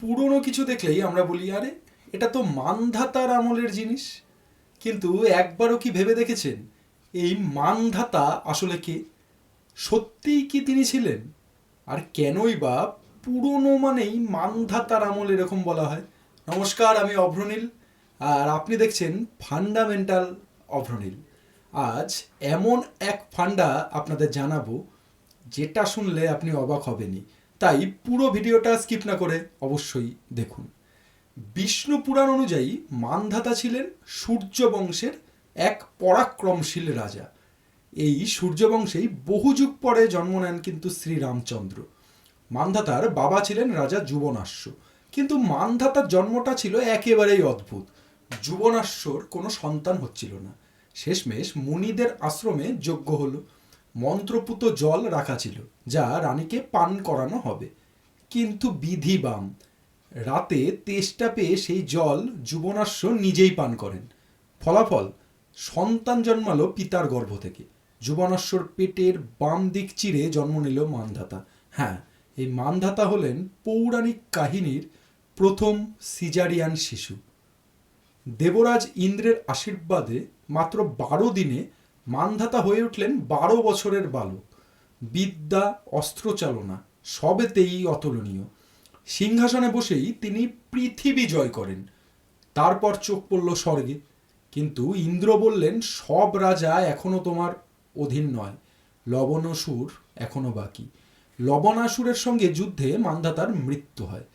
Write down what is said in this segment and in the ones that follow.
পুরনো কিছু দেখলেই আমরা বলি আরে এটা তো মানধাতার আমলের জিনিস। কিন্তু একবারও কি ভেবে দেখেছেন এই মানধাতা আসলে কে? সত্যিই কি তিনি ছিলেন? আর কেনই বা পুরনো মানেই মানধাতার আমল এরকম বলা হয়? নমস্কার, আমি অভ্রনীল, আর আপনি দেখছেন ফান্ডামেন্টাল অভ্রনীল। আজ এমন এক ফান্ডা আপনাদের জানাবো যেটা শুনলে আপনি অবাক হবেনই। তাই পুরো ভিডিওটা স্কিপ না করে অবশ্যই দেখুন। বিষ্ণু পুরাণ অনুযায়ী মানধাতা ছিলেন সূর্য বংশের এক পরাক্রমশীল রাজা। এই সূর্য বংশেই বহু যুগ পরে জন্ম নেন কিন্তু শ্রীরামচন্দ্র। মানধাতার বাবা ছিলেন রাজা যুবনাশ্ব, কিন্তু মানধাতার জন্মটা ছিল একেবারেই অদ্ভুত। যুবনাশ্বর কোনো সন্তান হচ্ছিল না। শেষমেশ মুনিদের আশ্রমে যজ্ঞ হলো। মন্ত্রপুত জল রাখা ছিল, যা রানীকে পান করানো হবে। কিন্তু বিধি বাম, রাতে তেষ্টা পেয়ে সেই জল যুবনাশ্ব নিজেই পান করেন। ফলাফল, সন্তান জন্মালো পিতার গর্ভ থেকে। যুবনাশ্বর পেটের বাম দিক চিরে জন্ম নিল মানধাতা। হ্যাঁ, এই মানধাতা হলেন পৌরাণিক কাহিনীর প্রথম সিজারিয়ান শিশু। দেবরাজ ইন্দ্রের আশীর্বাদে মাত্র 12 দিনে মানধাতা হয়ে উঠলেন 12 বছরের বালক। বিদ্যা, অস্ত্রচালনা সবেতেই অতুলনীয়। সিংহাসনে বসেই তিনি পৃথিবী জয় করেন। তারপর চোখ পড়ল স্বর্গে, কিন্তু ইন্দ্র বললেন সব রাজা এখনো তোমার অধীন নয়, লবণাসুর এখনো বাকি। লবণাসুরের সঙ্গে যুদ্ধে মানধাতার মৃত্যু হয়।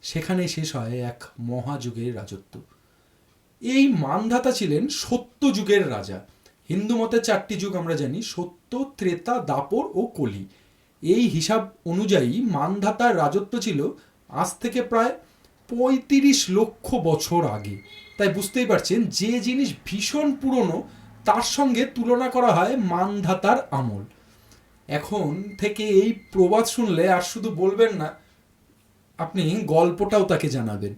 সেখানে শেষ হয় এক মহাযুগের রাজত্ব। এই মানধাতা ছিলেন সত্য যুগের রাজা। হিন্দু মতে 4টি যুগ আমরা জানি: সত্য, ত্রেতা, দাপর ও কলি। এই হিসাব অনুযায়ী মানধাতার রাজত্ব ছিল আজ থেকে প্রায় 35 লক্ষ বছর আগে। তাই বুঝতেই পারছেন, যে জিনিস ভীষণ পুরনো তার সঙ্গে তুলনা করা হয় মানধাতার আমল। এখন থেকে এই প্রবাদ শুনলে আর শুধু বলবেন না, আপনি গল্পটাও তাকে জানাবেন।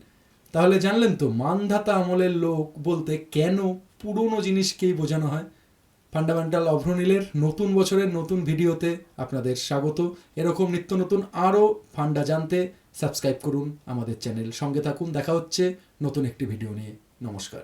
তাহলে জানলেন তো মানধাতা আমলের লোক বলতে কেন পুরনো জিনিসকেই বোঝানো হয়। ফান্ডামেন্টাল অভ্রনীলের নতুন বছরের নতুন ভিডিওতে আপনাদের স্বাগত। এরকম নিত্য নতুন আরও ফান্ডা জানতে সাবস্ক্রাইব করুন আমাদের চ্যানেল, সঙ্গে থাকুন। দেখা হচ্ছে নতুন একটি ভিডিও নিয়ে। নমস্কার।